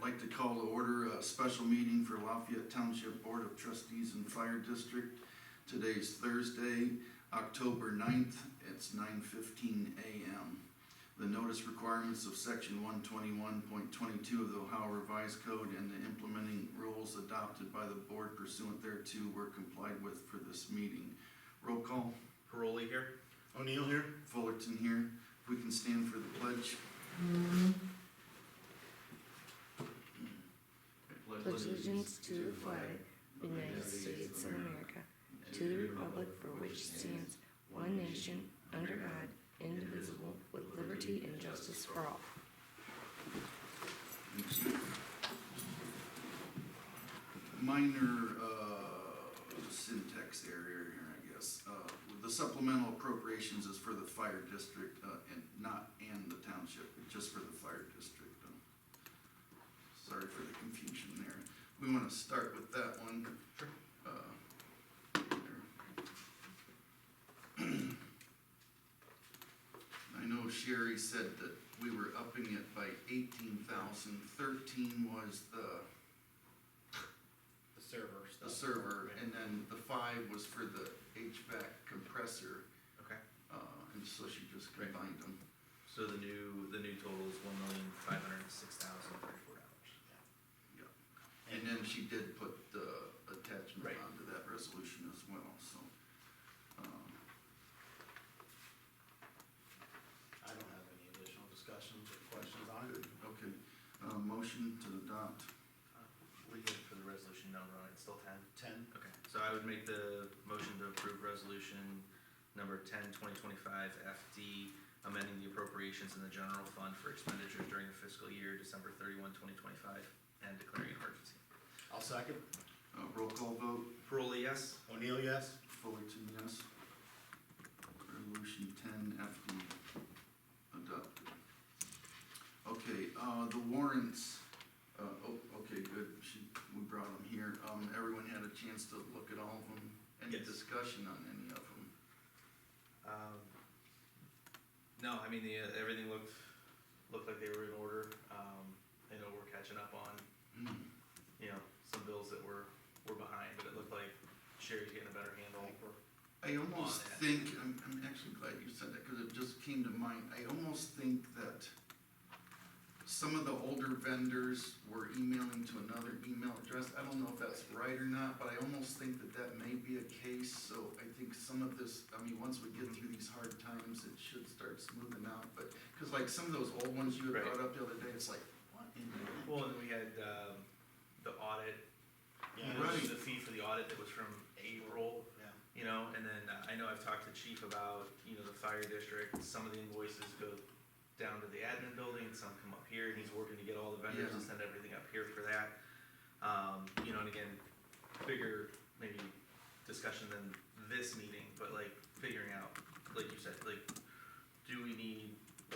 like to call to order a special meeting for Lafayette Township Board of Trustees and Fire District. Today's Thursday, October 9th, it's 9:15 a.m. The notice requirements of section 121.22 of the Ohio Revised Code and the implementing rules adopted by the board pursuant thereto were complied with for this meeting. Roll call. Paroli here. O'Neill here. Fullerton here. If we can stand for the pledge. Pledge allegiance to the flag of the United States of America, to the republic for which it stands, one nation, under God, indivisible, with liberty and justice for all. Minor syntax error here, I guess. The supplemental appropriations is for the fire district, and not and the township, just for the fire district. Sorry for the confusion there. We want to start with that one. Sure. I know Sherry said that we were upping it by 18,000. 13 was the server stuff. the server, and then the 5 was for the HVAC compressor, Okay. and so she just combined them. So the new total is $1,506,034. And then she did put the attachment Right. onto that resolution as well, so. I don't have any additional discussions or questions on it. Okay, motion to adopt. We good for the resolution number on it, still 10? 10. Okay, so I would make the motion to approve resolution number 10/2025 FD, amending the appropriations in the general fund for expenditures during the fiscal year December 31, 2025, and declaring emergency. I'll second. Roll call vote. Paroli, yes? O'Neill, yes. Fullerton, yes. Resolution 10 FD adopted. Okay, the warrants, okay, good, we brought them here. Everyone had a chance to look at all of them. Any Yes. discussion on any of them? No, I mean, everything looked like they were in order. I know we're catching up on, some bills that were behind, but it looked like Sherry's getting a better handle. I almost On that. think, I'm actually glad you said that, because it just came to mind, I almost think that some of the older vendors were emailing to another email address. I don't know if that's right or not, but I almost think that that may be a case, so I think some of this, once we get through these hard times, it should start smoothing out, but, because like some of those old ones you had Right. brought up the other day, it's like, what in the? Well, and then we had the audit, Yeah. Right. the fee for the audit that was from April, Yeah. and then I know I've talked to Chief about, the fire district, some of the invoices go down to the admin building, and some come up here, and he's working to get all the vendors to Yeah. send everything up here for that. And again, bigger maybe discussion than this meeting, but like figuring out, like you said, like,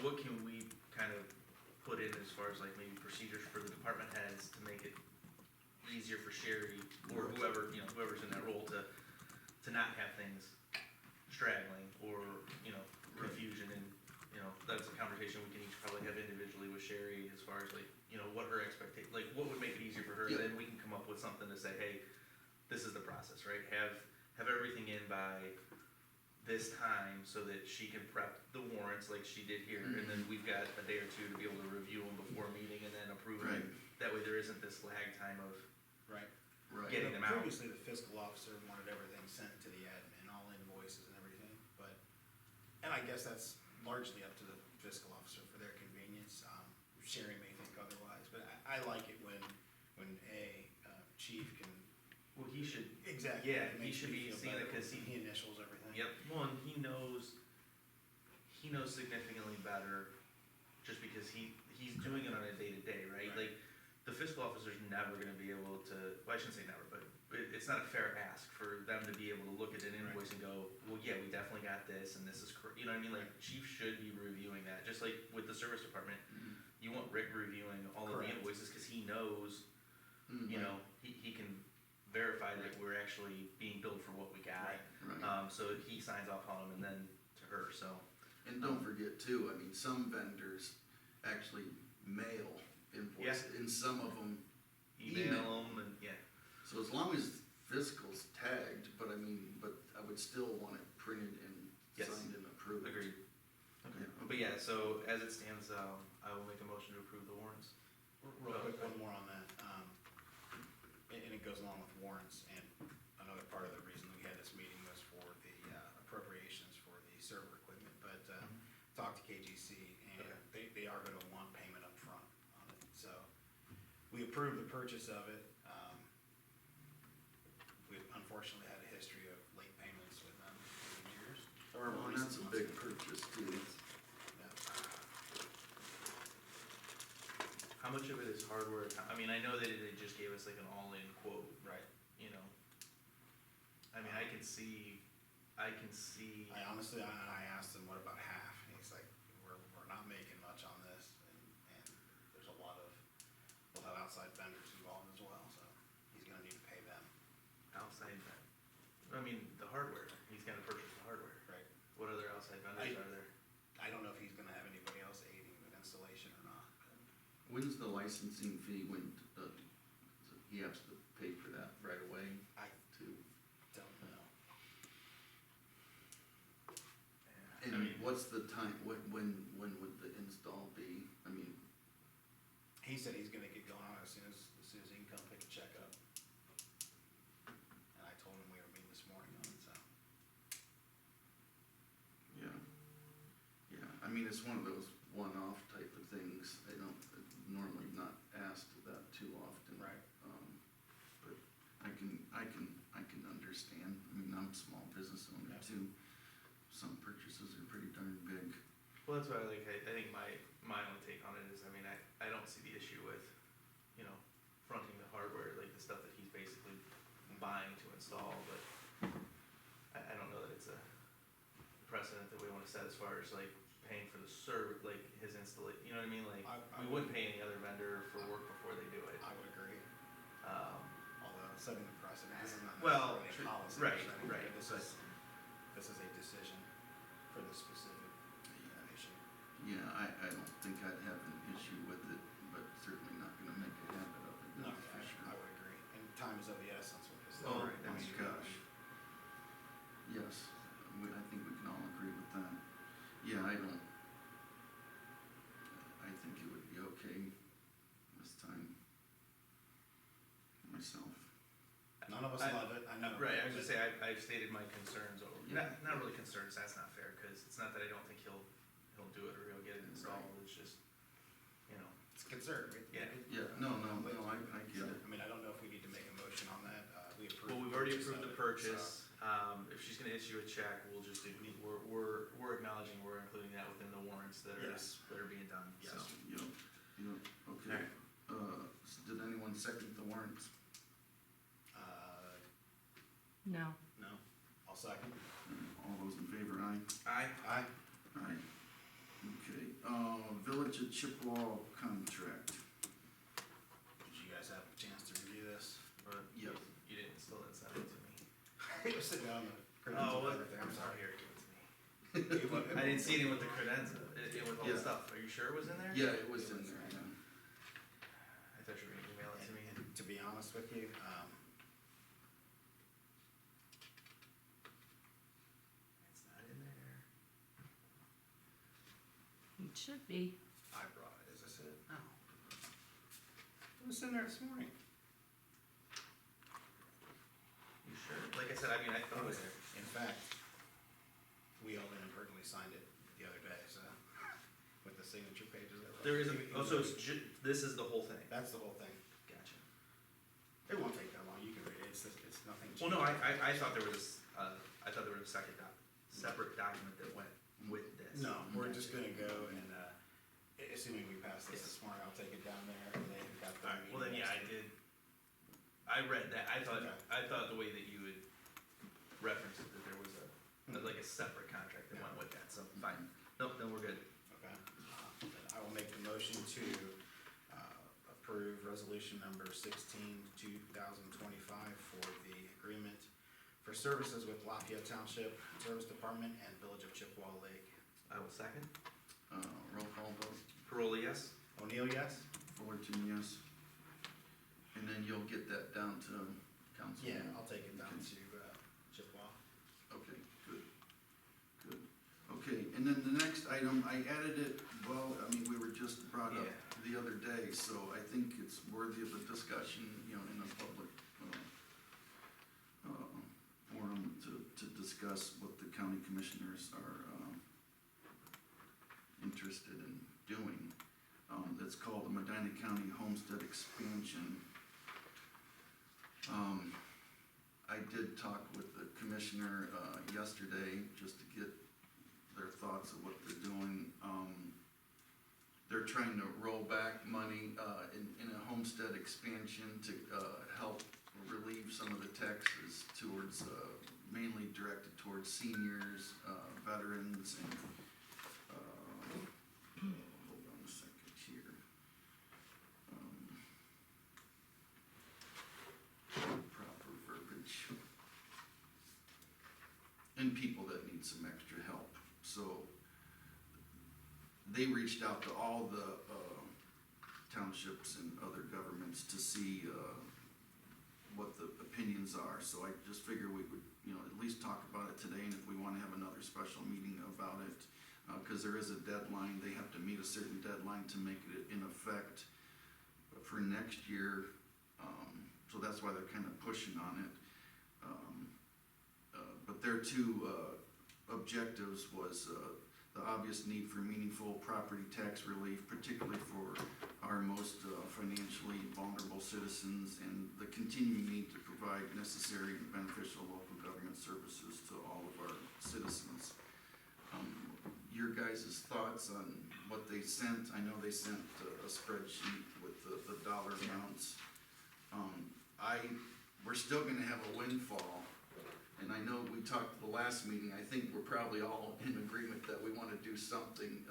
what can we kind of put in as far as like maybe procedures for the department heads to make it easier for Sherry or Right. whoever's in that role to not have things straggling or, confusion, and, that's a conversation we can each probably have individually with Sherry as far as like, what her expectation, like, what would make it easier for her, Yeah. then we can come up with something to say, hey, this is the process, right? Have everything in by this time so that she can prep the warrants like she did here, and then we've got a day or two to be able to review them before meeting and then approve them. Right. That way there isn't this lag time of Right. Right. Getting them out. Previously, the fiscal officer wanted everything sent to the admin, all invoices and everything, and I guess that's largely up to the fiscal officer for their convenience. Sherry may think otherwise, but I like it when a chief can. well, he should. Exactly. Yeah, it he makes should me be feel seeing it better 'cause when he initials everything. Yep. Well, and he knows significantly better, just because he's doing it on a day to day, right? Right. Like, the fiscal officer's never going to be able to. Well, I shouldn't say never, but it's not a fair ask for them to be able to look at an invoice and go, well, yeah, we definitely got this, and this is correct. You know what I mean? Like, Chief should be reviewing that, just like with the service department. Mhm. You want Rick reviewing all of the Correct. invoices because he knows, Mhm. he can verify that we're actually being billed for what we got. Right. Right. So he signs off on them and then to her, so. And don't forget too, some vendors actually mail invoice, in some of them, email them and, yeah, so as long as physical's tagged, but I mean, but I would still want it printed and Yes. signed and approved. agreed. Okay, Yeah. but yeah, so as it stands, I will make a motion to approve the warrants. Real quick, one more on that, and it goes along with warrants, and another part of the reason we had this meeting was for the appropriations for the server equipment, but, talked to KGC, and they are gonna want payment up front on it, so. We approved the purchase of it, we unfortunately had a history of late payments with them over the years. Or Well, and that's a big purchase too. Yeah. How much of it is hardware? I mean, I know that they just gave us like an all-in quote, Right. you know? I mean, I can see, I honestly, I asked him, what about half? And he's like, we're not making much on this, and there's a lot of, we'll have outside vendors involved as well, so he's gonna need to pay them. outside, I mean, the hardware, he's gonna purchase the hardware. Right. What other outside vendors are there? I don't know if he's gonna have anybody else aiding with installation or not, but When's the licensing fee, when, he has to pay for that right away I too? don't know. And what's the time, when would the install be? I mean, He said he's gonna get going on it as soon as he can come pick a check up. And I told him we were meeting this morning on it, so. yeah. Yeah, I mean, it's one of those one-off type of things. I don't, normally not asked that too often. Right. But I can understand. I mean, I'm a small business owner Yeah. too. Some purchases are pretty darn big. Well, that's why I think my own take on it is, I mean, I don't see the issue with, you know, fronting the hardware, like the stuff that he's basically buying to install, but I don't know that it's a precedent that we wanna set as far as like paying for the server, like his installation, you know what I mean? Like, I we wouldn't pay any other vendor for work before they do it. I would agree, Um, although setting the precedent, this is not Well, necessarily a policy. right, we're setting, right, This but- is a decision for the specific issue. Yeah, I don't think I'd have an issue with it, but certainly not gonna make a habit of it, No, that's for sure. I would agree, and time is of the essence with this. Oh, right, my that's true. gosh. Yes, I think we can all agree with that. Yeah, I think it would be okay this time myself. None of us I- love it, I know. Right, I was but- gonna say, I've stated my concerns over, Yeah. not really concerns, that's not fair, cause it's not that I don't think he'll do it or he'll get it installed, it's just, you know, It's a concern, right? Yeah. Yeah, no, I get it. I mean, I don't know if we need to make a motion on that, we approved. well, we've the already purchase approved of the it, purchase. If she's gonna issue a check, we'll just do, we're acknowledging, we're including that within the warrants that are, Yes. that are being done, so. Yep, okay. Did anyone second the warrants? So, No. no, I'll second. All those in favor, aye? Aye. Aye. Aye. Okay, Village of Chippewa contract. Did you guys have a chance to review this? But Yep. you didn't, still didn't send it to me. It was sitting on the Oh, credentials what? and everything, I'm sorry. Here, give it to me. I didn't see it with the credenza, with all the Yeah. stuff, are you sure it was in there? Yeah, it was in there, yeah. I thought you were gonna email it to me. And to be honest with you, It's not in there. It should be. I brought it, is this it? No. It was in there this morning. You sure? Like I said, I mean, I thought it was there. In fact, we all inadvertently signed it the other day, so, with the signature pages that were. There is a, oh, so it's this is the whole thing? That's the whole thing. Gotcha. It won't take that long, you can read it, it's nothing. Well, no, I thought there was I thought there was a separate document that went with this. No, we're just gonna go and, assuming we pass this Yes. this morning, I'll take it down there and they've got the. Alright, well then, yeah, I meeting did, I read that, Okay. I thought the way that you had referenced it, that there was like a separate contract that went with that, so fine. Nope, then we're good. next. Okay, then I will make the motion to, approve resolution number 16/2025 for the agreement for services with Lafayette Township Service Department and Village of Chippewa Lake. I will second. Roll call vote. Paroli, yes? O'Neill, yes? Fullerton, yes. And then you'll get that down to council? Yeah, I'll take it down to, Chippewa. Okay, good, good. Okay, and then the next item, I added it, well, I mean, we were just brought up Yeah. the other day, so I think it's worthy of a discussion, you know, in a public, forum to discuss what the county commissioners are, interested in doing. It's called the Medina County Homestead Expansion. I did talk with the commissioner, yesterday, just to get their thoughts of what they're doing. They're trying to roll back money, in a homestead expansion to, help relieve some of the taxes towards, mainly directed towards seniors, veterans, and, hold on a second here. Proper verbiage. And people that need some extra help. So they reached out to all the townships and other governments to see what the opinions are. So I just figure we would, you know, at least talk about it today, and if we wanna have another special meeting about it, cause there is a deadline, they have to meet a certain deadline to make it in effect for next year. So that's why they're kinda pushing on it. But their two objectives was the obvious need for meaningful property tax relief, particularly for our most financially vulnerable citizens, and the continuing need to provide necessary and beneficial local government services to all of our citizens. Your guys' thoughts on what they sent? I know they sent a spreadsheet with the dollar amounts. We're still gonna have a windfall. And I know we talked at the last meeting, I think we're probably all in agreement that we wanna do something,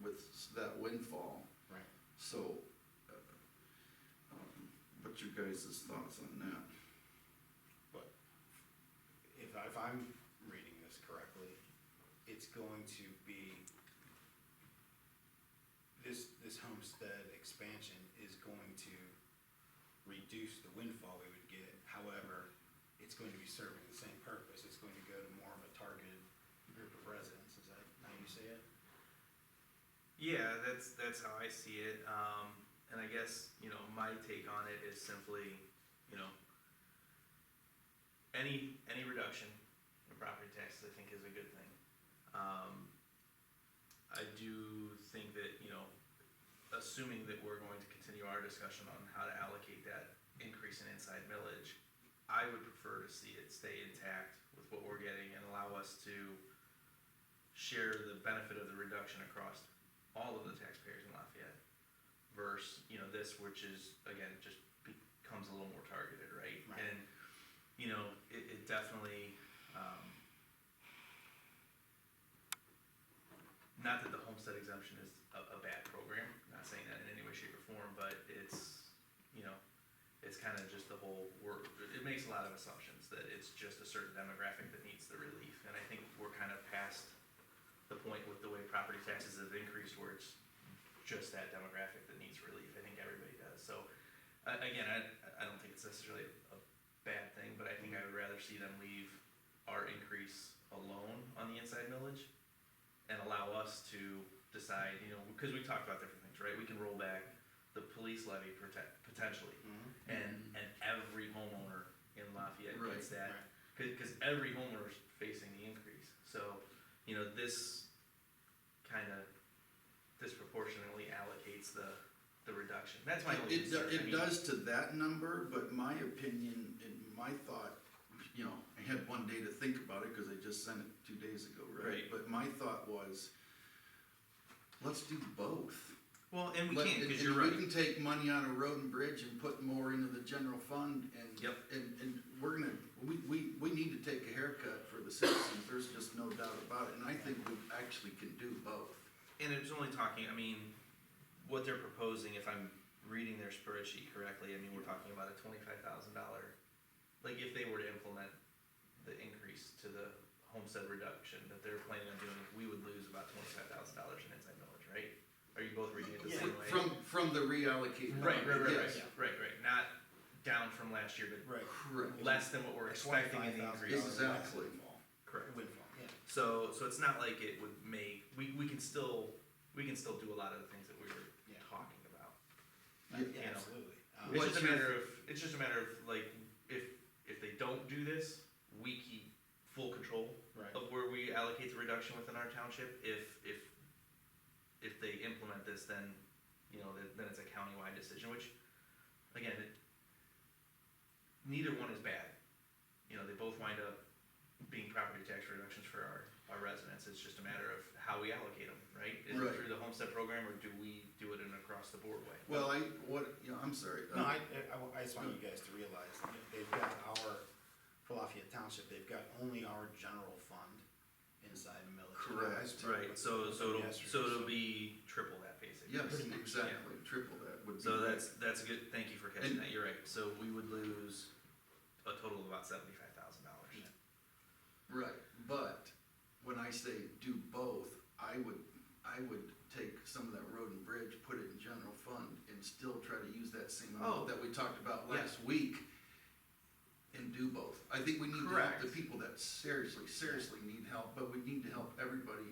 with that windfall. Right. So, what's your guys' thoughts on that? But if I'm reading this correctly, it's going to be, this homestead expansion is going to reduce the windfall we would get. However, it's going to be serving the same purpose. It's going to go to more of a targeted group of residents. Is that how you say it? Yeah, that's how I see it. And I guess, you know, my take on it is simply, you know, any reduction in property taxes, I think, is a good thing. I do think that, you know, assuming that we're going to continue our discussion on how to allocate that increase in inside millage, I would prefer to see it stay intact with what we're getting and allow us to share the benefit of the reduction across all of the taxpayers in Lafayette versus, you know, this, which is, again, just becomes a little more targeted, right? Right. And, you know, it definitely, not that the homestead exemption is a bad program, not saying that in any way, shape, or form, but it's, you know, it's kind of just the whole work, it makes a lot of assumptions that it's just a certain demographic that needs the relief, and I think we're kind of past the point with the way property taxes have increased where it's just that demographic that needs relief. I think everybody does. So, again, I don't think it's necessarily a bad thing, but I think I would rather see them leave our increase alone on the inside millage and allow us to decide, you know, because we talked about different things, right? We can roll back the police levy potentially, and every homeowner in Lafayette gets that, because every homeowner is facing the increase. So, you know, this kind of disproportionately allocates the reduction. That's my only concern. It does to that number, but my opinion and my thought, you know, I had one day to think about it because I just sent it 2 days ago, right? Right. But my thought was, let's do both. Well, and we can't, because you're right. We can take money out of road and bridge and put more into the general fund, and Yep. and we're gonna, we need to take a haircut for the citizens, there's just no doubt about it, and I think we actually can do both. And it's only talking, I mean, what they're proposing, if I'm reading their spreadsheet correctly, I mean, we're talking about a $25,000, like if they were to implement the increase to the homestead reduction that they're planning on doing, we would lose about $25,000 in inside millage, right? are you both reading it the Yeah. same way? From the reallocate. Right, Yes. right, not down from last year, but Right. Correct. less than what we're expecting in the $25,000 increase. Exactly. Correct. Windfall, yeah. So it's not like it would make, we can still do a lot of the things that we were Yeah. talking about. Yeah. You know. Absolutely. It's What's just a your- matter of like, if they don't do this, we keep full control Right. of where we allocate the reduction within our township. If they implement this, then, you know, then it's a countywide decision, which, again, neither one is bad. You know, they both wind up being property tax reductions for our residents. It's just a matter of how we allocate them, right? Is it Right. through the homestead program, or do we do it in an across the board way? Well, I'm sorry. No, I just want you guys to realize, that they've got for Lafayette Township, they've got only our general fund inside the millage. Correct. I spoke Right, with so them yesterday, it'll be triple that, basically. Yes, Pretty much, exactly, triple that would be. So right. that's good, thank you for catching And- that, you're right, so we would lose a total of about $75,000. Yeah. Right, but when I say do both, I would take some of that road and bridge, put it in general fund, and still try to use that same Oh. amount that we talked about Yeah. last week, and do both. I think we need to help Correct. the people that seriously need help, but we need to help everybody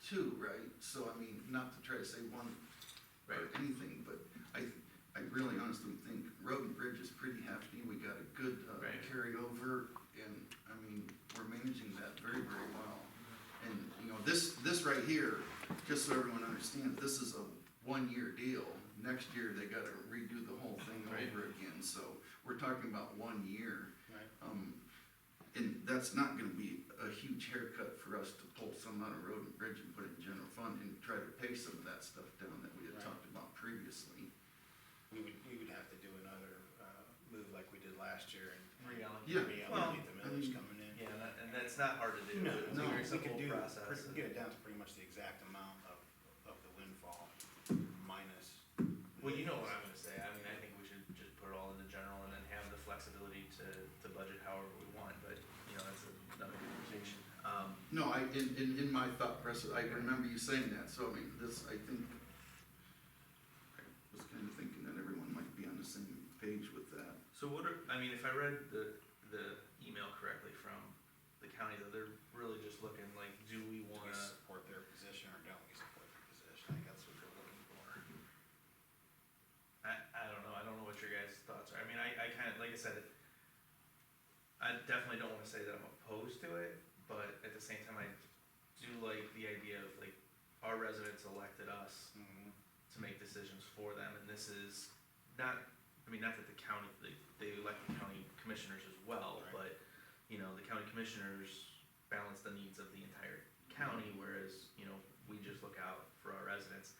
too, right? So, I mean, not to try to say one or Right. anything, but I really honestly think road and bridge is pretty hefty. We got a good Right. carryover, and, I mean, we're managing that very, very well. And, you know, this right here, just so everyone understands, this is a one-year deal. Next year, they gotta redo the whole thing Right. over again, so we're talking about 1 year. Right. And that's not gonna be a huge haircut for us to pull some out of road and bridge and put it in general fund and try to pay some of that stuff down that we had Right. talked about previously. We would have to do another, move like we did last year and Reallocate. Yeah. reallocate the Well, I millage mean- coming in. Yeah, and that's not hard to do. No, It's a no, very we simple could do, process. get it down to pretty much the exact amount of the windfall minus. Well, you know what I'm gonna say, I mean, I think we should just put it all into general and then have the flexibility to budget however we want, but, you know, that's another conversation. No, in my thought process, I remember you saying that, so I mean, I think, I was kinda thinking that everyone might be on the same page with that. So if I read the email correctly from the county, though, they're really just looking like, do we Do we wanna, support their position or don't we support their position? I think that's what they're looking for. I don't know what your guys' thoughts are, I mean, I kinda, like I said, I definitely don't wanna say that I'm opposed to it, but at the same time, I do like the idea of, like, our residents elected us to make decisions for them, and this is not that the county, they elect the county commissioners as well, Right. but, you know, the county commissioners balance the needs of the entire county, whereas, you know, we just look out for our residents.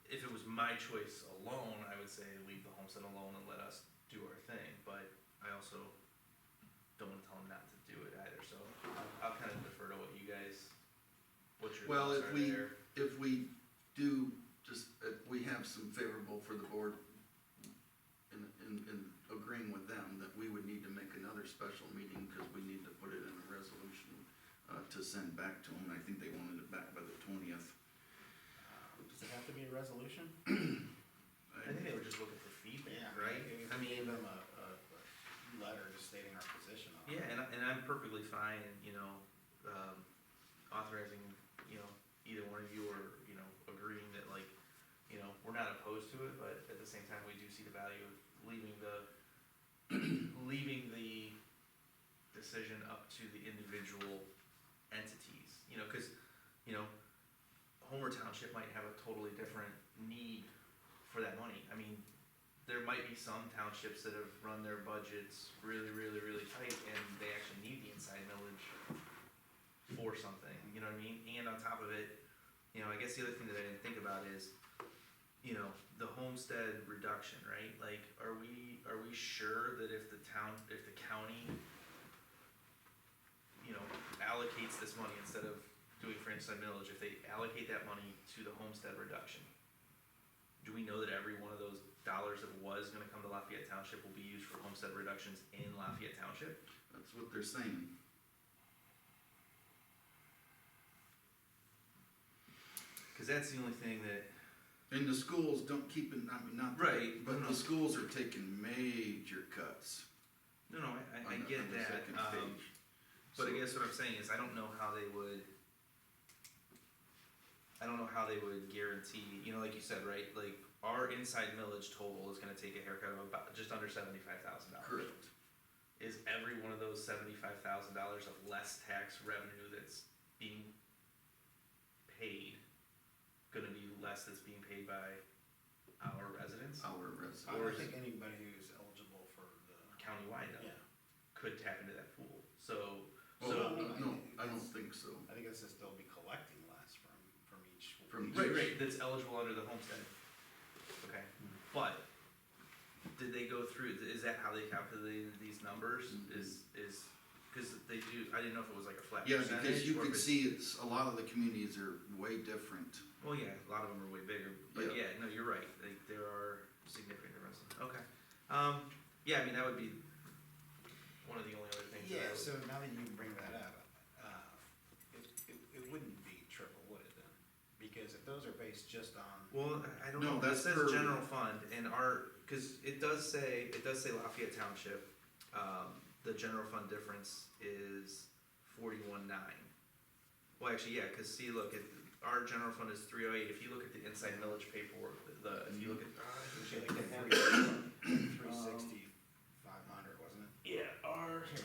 If it was my choice alone, I would say leave the homestead alone and let us do our thing, but I also don't wanna tell them not to do it either, so I'll kind of defer to what you guys, what your Well, thoughts are there. if we do, we have some favorable for the board in agreeing with them, that we would need to make another special meeting, because we need to put it in a resolution, to send back to them, and I think they wanted it back by the 20th. Does it have to be a resolution? I think they were just looking for feedback, right? If I we gave mean, them a letter just stating our position on it. yeah, and I'm perfectly fine, you know, authorizing, you know, either one of you, or, you know, agreeing that, like, you know, we're not opposed to it, but at the same time, we do see the value of leaving the decision up to the individual entities, you know, cause, you know, Homer Township might have a totally different need for that money. I mean, there might be some townships that have run their budgets really, really, really tight, and they actually need the inside millage for something, you know what I mean? And on top of it, you know, I guess the other thing that I didn't think about is, you know, the homestead reduction, right? Like, are we sure that if the county, you know, allocates this money instead of doing for inside millage, if they allocate that money to the homestead reduction, do we know that every one of those dollars that was gonna come to Lafayette Township will be used for homestead reductions in Lafayette Township? That's what they're saying. cause that's the only thing that, And the schools don't keep it, I mean, not. Right, But no. the schools are taking major cuts. no, I on the- get on the that, second page. but I So- guess what I'm saying is, I don't know how they would guarantee, you know, like you said, right, like, our inside millage total is gonna take a haircut of about, just under $75,000. Correct. Is every one of those $75,000 of less tax revenue that's being paid gonna be less that's being paid by our residents? Our residents. I Or don't is think anybody who's eligible for the, Countywide though, yeah. could tap into that pool, so, Oh, so, no, I don't think so. I think it's just they'll be collecting less from each. From right, right, that's eligible under the homestead. Okay, but, did they go through, is that how they calculated these numbers, Mhm. cause they do, I didn't know if it was like a flat Yeah, percentage, because you or if can it's- see it's, a lot of the communities are way different. Well, yeah, a lot of them are way bigger, but Yeah. yeah, no, you're right, like, there are significant differences, okay. Yeah, I mean, that would be one of the only other things that I Yeah, would. so now that you bring that up, it wouldn't be triple, would it then? Because if those are based just on, Well, I don't No, know, that that's says per- general fund, and cause it does say Lafayette Township, the general fund difference is 41.9. Well, actually, yeah, cause see, look, our general fund is 308, if you look at the inside millage paperwork, if you look at. actually like I the have- 360, 500, wasn't it? Yeah, here,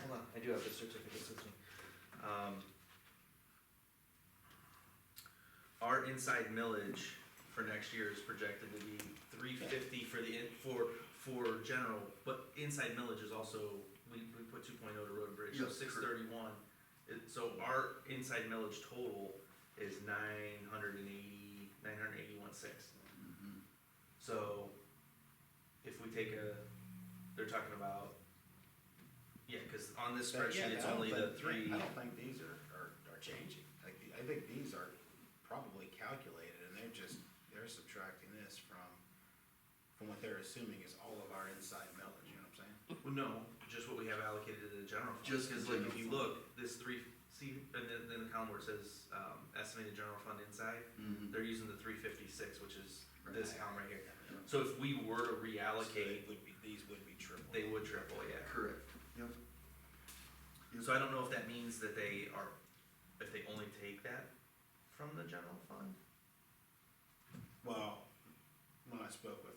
hold on, I do have the certificates with me. Our inside millage for next year is projected to be $350 for general, but inside millage is also, we put 2.0 to road and bridge, so Yes, correct. 631. So our inside millage total is 981.6. Mhm. So, if we take they're talking about, yeah, cause on this But yeah, spreadsheet, it's I don't only the think- three. I don't think these are changing, like, I think these are probably calculated, and they're subtracting this from what they're assuming is all of our inside millage, you know what I'm saying? Well, no, just what we have allocated to the general fund. Just the Cause like, if general you fund. look, this see, and then the column where it says, estimated general fund inside, Mhm. they're using the 356, which is this Right. column right here. Yeah. So if we were to So they reallocate, these would be triple. they would triple, yeah. Correct, yep. Yep. So I don't know if that means that if they only take that from the general fund? Well, when I spoke with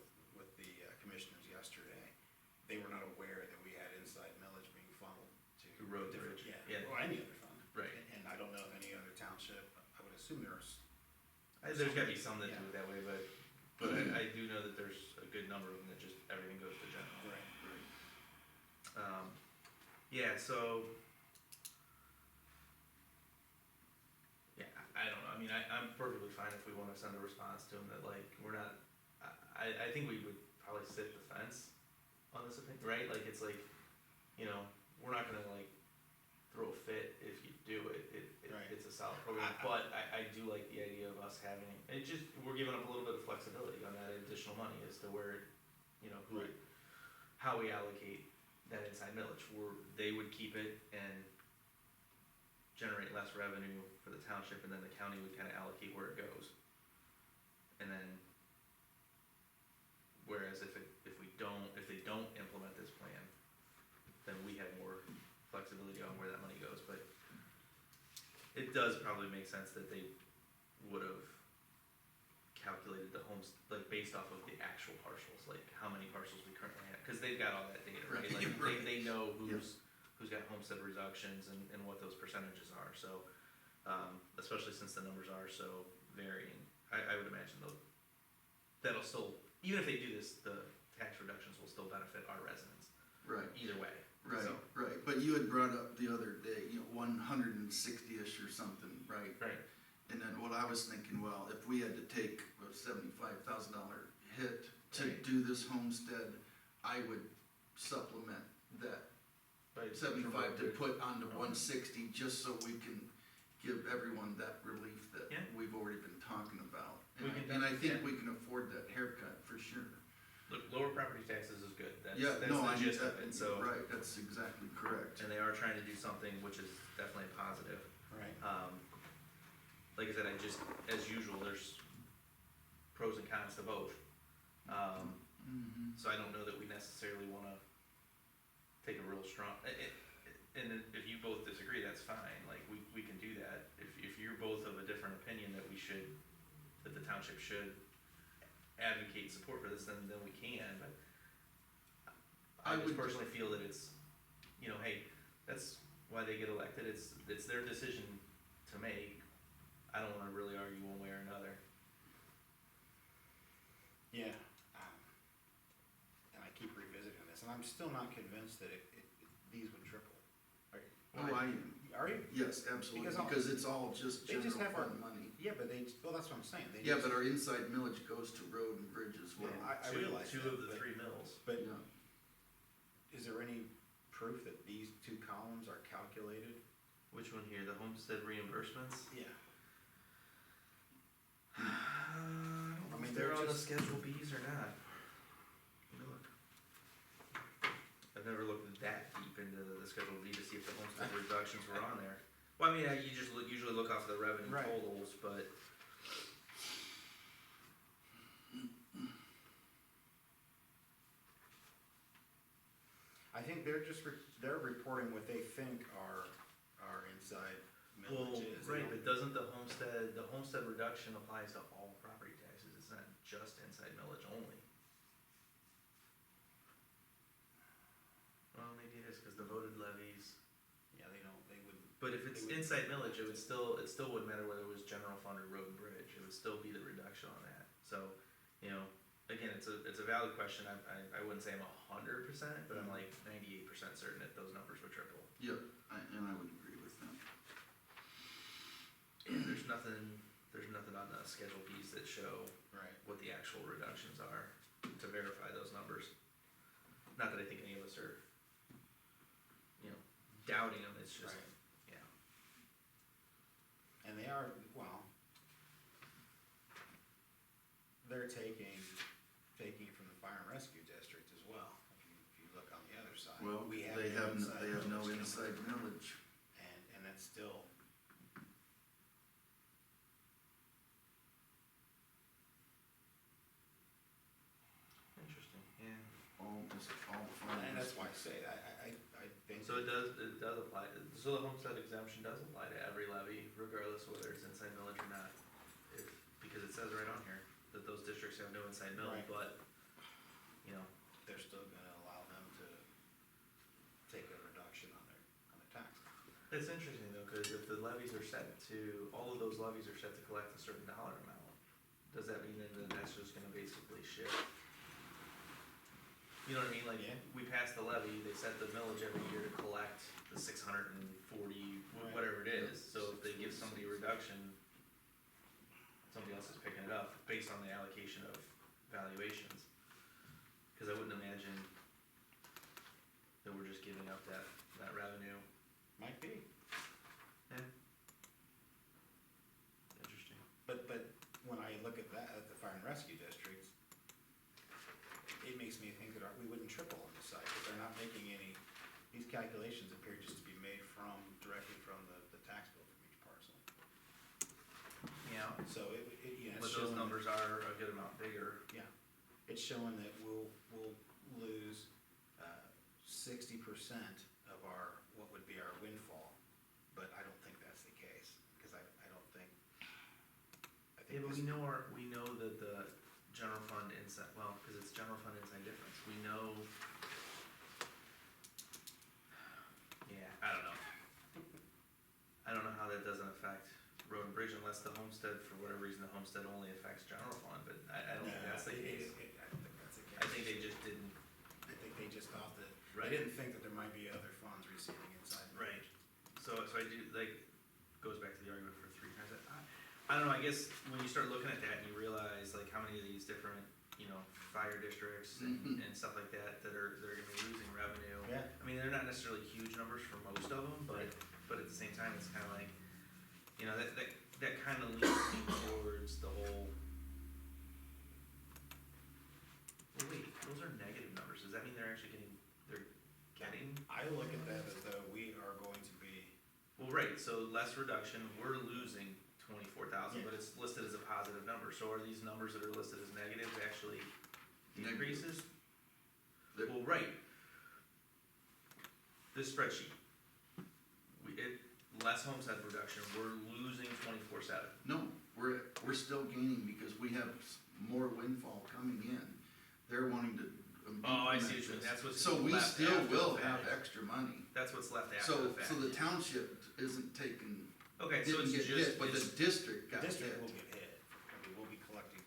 the commissioners yesterday, they were not aware that we had inside millage being funneled to. To road different- bridge, Yeah, yeah. or any other fund. Right. And I don't know if any other township, I would assume there's, There's gotta be some that do Yeah. it that way, but I do know that there's a good number of them that just, everything goes to general. right, Yeah, so. Yeah, I don't know, I mean, I'm perfectly fine if we wanna send a response to them that like, we're not, I think we would probably sit the fence on this opinion, right? Like, it's like, you know, we're not gonna like throw a fit if you do it, Right. it's a solid program, but I do like the idea of us having, we're giving up a little bit of flexibility on that additional money as to where, you know, Right. how we allocate that inside millage, they would keep it and generate less revenue for the township, and then the county would kinda allocate where it goes. And then, whereas if they don't implement this plan, then we have more flexibility on where that money goes, but it does probably make sense that they would've calculated the homes, like, based off of the actual parcels, like, how many parcels we currently have, cause they've got all that data, right? Right, Like, right. they know who's got homestead reductions and what those percentages are, so, especially since the numbers are so varying, I would imagine that'll still, even if they do this, the tax reductions will still benefit our residents, Right, either way. right, So, right, but you had brought up the other day, 160-ish or something, right? right, And then what I was thinking, well, if we had to take a $75,000 hit to Right. do this homestead, I would supplement that but 75 to put on the 160, just so we can give everyone that relief that Yeah. we've already been talking about. We can do- And I think yeah. we can afford that haircut for sure. Look, lower property taxes is good, that's Yeah, the no, I mean, gist of it, so. right, that's exactly correct. And they are trying to do something which is definitely positive. right. Like I said, as usual, pros and cons to both. Mhm. So I don't know that we necessarily wanna take a real strong, and then if you both disagree, that's fine, like, we can do that. If you're both of a different opinion that that the township should advocate support for this, then we can, but I I just would- personally feel that it's, hey, that's why they get elected, it's their decision to make. I don't wanna really argue one way or another. Yeah, and I keep revisiting this, and I'm still not convinced that these would triple. Oh, I am. Are you? Yes, absolutely, Because because it's all just they just general have our- fund money. Yeah, but well, that's what I'm saying. They Yeah, just- but our inside millage goes to road and bridge as well. Yeah, I realize Two that, of the but- 3 mills. But Yeah. is there any proof that these two columns are calculated? Which one here, the homestead reimbursements? Yeah. I mean, they're they're on the just- Schedule Bs or not. Let me look. I've never looked that deep into the Schedule B to see if the homestead reductions were on there. Well, I mean, you just usually look off the revenue Right. totals, but. I think they're reporting what they think our inside Well, millage is. right, but doesn't the homestead reduction applies to all property taxes, it's not just inside millage only. Well, maybe it is, cause the voted levies, Yeah, they wouldn't. but if it's They would- inside millage, it still wouldn't matter whether it was general fund or road and bridge, it would still be the reduction on that, so, again, it's a valid question, I wouldn't say I'm 100%, but I'm like 98% certain that those numbers would triple. Yep, and I would agree with that. And there's nothing on the Schedule Bs that show Right. what the actual reductions are to verify those numbers. Not that I think any of us are, doubting them, it's just, Right. yeah. And they are, well, they're taking from the fire and rescue district as well, if you look on the other side. Well, We they have no millage inside number, millage. And that's still. Interesting, yeah. All And that's why I say, I think. So it does apply, so the homestead exemption does apply to every levy, regardless of whether it's inside millage or not. Because it says right on here that those districts have no inside mill, Right. but, They're still gonna allow them to take a reduction on their tax. it's interesting though, cause if the levies are set to, all of those levies are set to collect a certain dollar amount, does that mean then that's just gonna basically shift? You know what I mean, like, Yeah. we pass the levy, they set the millage every year to collect the 640, Right. whatever it is, so if they give somebody a reduction, somebody else is picking it up based on the allocation of valuations. Cause I wouldn't imagine that we're just giving up that revenue. Might be, Yeah. Interesting. but when I look at that, at the fire and rescue districts, it makes me think that we wouldn't triple on the site, but they're not making any, these calculations appear just to be made directly from the tax bill from each parcel. Yeah. So it's But those showing, numbers are a good amount bigger. yeah, it's showing that we'll lose 60% of what would be our windfall, but I don't think that's the case, because I don't think. Yeah, but this- we know that the general fund inside, well, cause it's general fund inside difference, we know. Yeah, I don't know. I don't know how that doesn't affect road and bridge unless the homestead, for whatever reason, the homestead only affects general fund, but I don't think that's the case. I don't think that's the case. I think they just didn't, I think they just thought that, Right. they didn't think that there might be other funds receiving inside. right, so I do, goes back to the argument for 3 times. I don't know, I guess when you start looking at that and you realize like how many of these different, fire districts and stuff like that are gonna be losing revenue. Yeah. I mean, they're not necessarily huge numbers for most of them, but at the same time, it's kinda like, that kinda leans me towards the whole. Well, wait, those are negative numbers, does that mean they're getting? I look at that as though we are going to be, Well, right, so less reduction, we're losing 24,000, but it's listed as a positive number, so are these numbers that are listed as negative actually Negative. decreases? They're- Well, right. This spreadsheet, less homestead production, we're losing 24/7. No, we're still gaining because we have more windfall coming in. They're wanting to. Oh, I see what implement you mean. this. That's what's So we left still after the will fact. have extra money. That's what's left after So, the fact. so the township isn't taking, Okay, so didn't it's get just, hit, but the it's, district The got district hit. will get hit, I mean, we'll be collecting,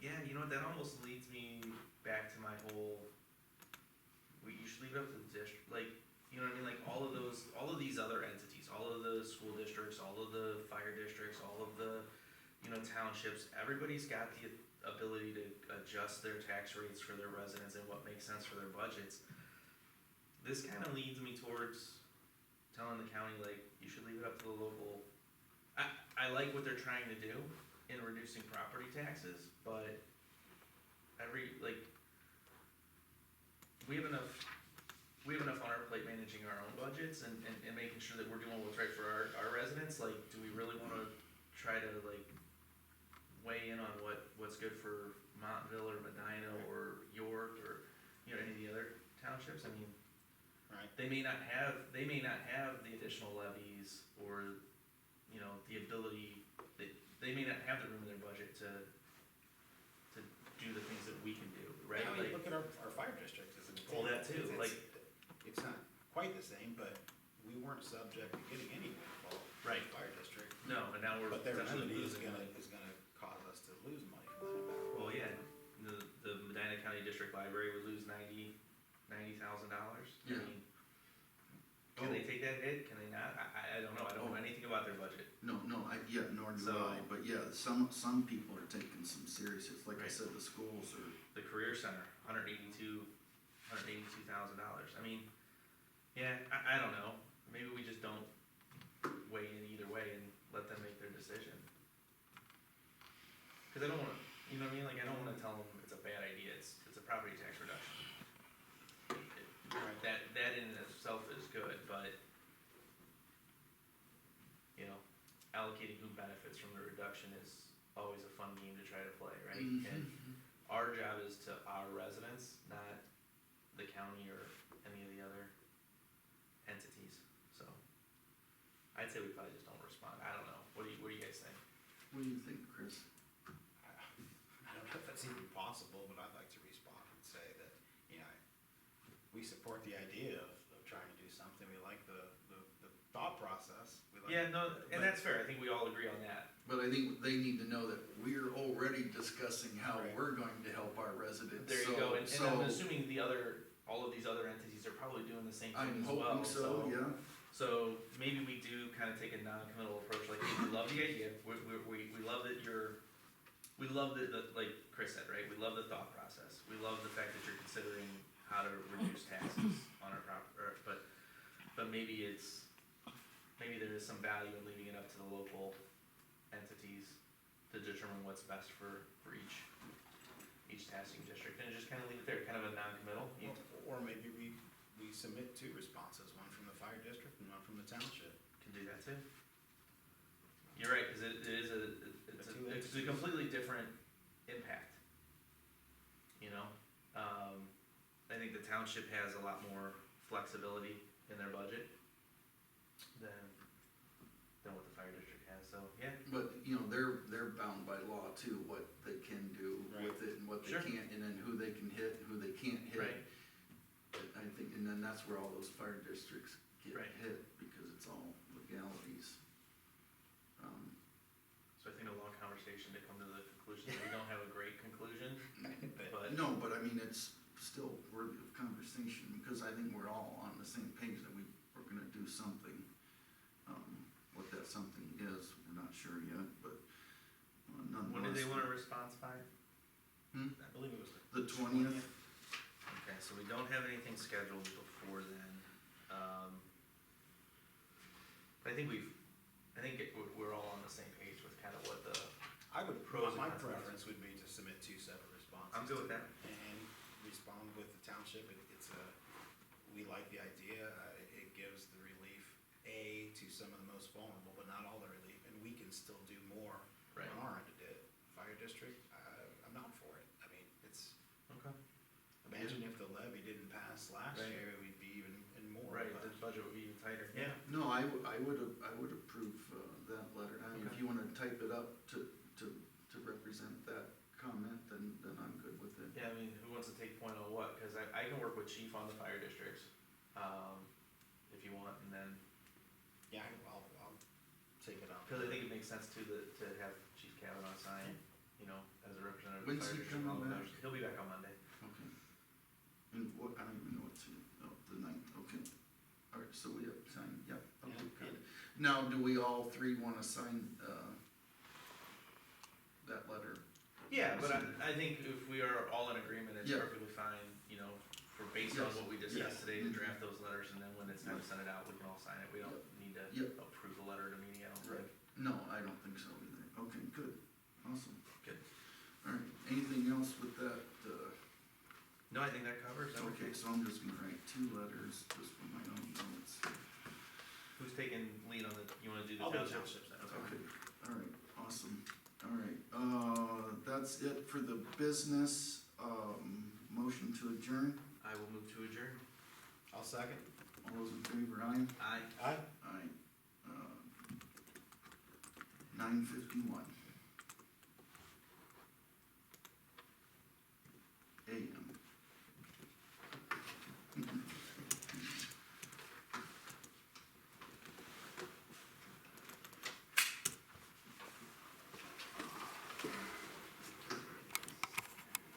yeah, you know what, that almost leads me back to my whole, you should leave it up to the district, like, you know what I mean, like, all of these other entities, all of the school districts, all of the fire districts, all of the, you know, townships, everybody's got the ability to adjust their tax rates for their residents and what makes sense for their budgets. This kinda leads me towards telling the county, like, you should leave it up to the local. I like what they're trying to do in reducing property taxes, but we have enough on our plate managing our own budgets and making sure that we're doing what's right for our residents, like, do we really wanna try to, like, weigh in on what's good for Montville or Medina or York or, you know, any of the other townships? I mean, right? they may not have the additional levies or, you know, the ability, they may not have the room in their budget to do the things that we can do, right? Yeah, I mean, Like, look at our fire district as an example. Well, that too, It's- like- It's not quite the same, but we weren't subject to getting any windfall. from Right. the Fire district. no, and now we're But their potentially remedy is losing gonna, money. is gonna cause us to lose money from that back. Well, yeah, the Medina County District Library would lose $90,000. Yeah. I mean, can they take that hit? Can they not? I don't know. I don't know anything about their budget. No, nor do So- I, but yeah, some people are taking some serious hits, like I Right. said, the schools are, The Career Center, $182,000. I mean, yeah, I don't know. Maybe we just don't weigh in either way and let them make their decision. Cause I don't wanna, you know what I mean? Like, I don't wanna tell them it's a bad idea. It's a property tax reduction. Right. That in itself is good, but, you know, allocating who benefits from the reduction is always a fun game to try to play, right? And our job is to our residents, not the county or any of the other entities, so. I'd say we probably just don't respond. I don't know. What do you guys think? what do you think, Chris? I don't know if that's even possible, but I'd like to respond and say that, you know, we support the idea of trying to do something, we like the thought process. We like- Yeah, no, and that's fair. I think we all agree on that. But I think they need to know that we're already discussing how Right. we're going to help our residents. There you So- go. And I'm so assuming all of these other entities are probably doing the same I'm thing as well. hoping so, yeah. So maybe we do kind of take a non-committal approach, like, hey, we love the idea, we love that we love that, like Chris said, right, we love the thought process, we love the fact that you're considering how to reduce taxes on our but maybe there is some value in leaving it up to the local entities to determine what's best for each taxing district, and just kind of leave it there, kind of a non-committal. Or maybe we submit two responses, one from the fire district and one from the township. Can do that too. You're right, cause it's a completely different impact. You know, I think the township has a lot more flexibility in their budget than what the fire district has, so, yeah. But, you know, they're bound by law too, what they can do with it and what they Sure. can't, and then who they can hit and who they can't hit. Right. I think, and then that's where all those fire districts get Right. hit, because it's all legalities. So I think a long conversation to come to the conclusion that we don't have a great conclusion, but, No, but I mean, it's still worthy of conversation, because I think we're all on the same page that we're gonna do something. What that something is, we're not sure yet, but nonetheless. when did they want a response by? I believe it was The 20th? Okay, so we don't have anything scheduled before then. I think we're all on the same page with kind of what the, I would, Pros and my cons. preference would be to submit two separate responses. I'm good with that. And respond with the township, we like the idea, it gives the relief, to some of the most vulnerable, but not all the relief, and we can can still do more Right. on our end of it. Fire district, I'm not for it. I mean, it's, Okay. imagine if the levy didn't pass last Right. year, we'd be even in more. Right, of the a- budget would be even tighter. Yeah. No, I would approve, that letter. I mean, if Okay. you wanna type it up to represent that comment, then I'm good with it. Yeah, I mean, who wants to take point on what? Cause I can work with chief on the fire districts, if you want, and then, Yeah, I'll take it up. cause I think it makes sense to have Chief Kavanaugh sign, you know, as a representative of the When's fire he district. coming back? He'll be back on Monday. Okay. And what, I don't even know what's, the 9th, okay. All right, so we have signed, yep, okay, Yeah, good. Now, do we all three wanna sign, that letter? Yeah, but I think if we are all in agreement, it's Yeah. perfectly fine, you know, for based on Yes. what we Yes. discussed today, to Mhm. draft those letters, and then when it's time to Yes. send it out, we can all sign it. We don't need to Yep. approve the letter to me, I don't think. Right. No, I don't think so either. Okay, good, awesome. Good. All right, anything else with that, No, I think that covers it. okay, so I'm just gonna write 2 letters just for my own notes. Who's taking lead on the, you wanna do the I'll do townships? townships then. Okay, all right, awesome. All right, that's it for the business. Motion to adjourn. I will move to adjourn. I'll second. All those in favor, aye? Aye. Aye. Aye. 9:51.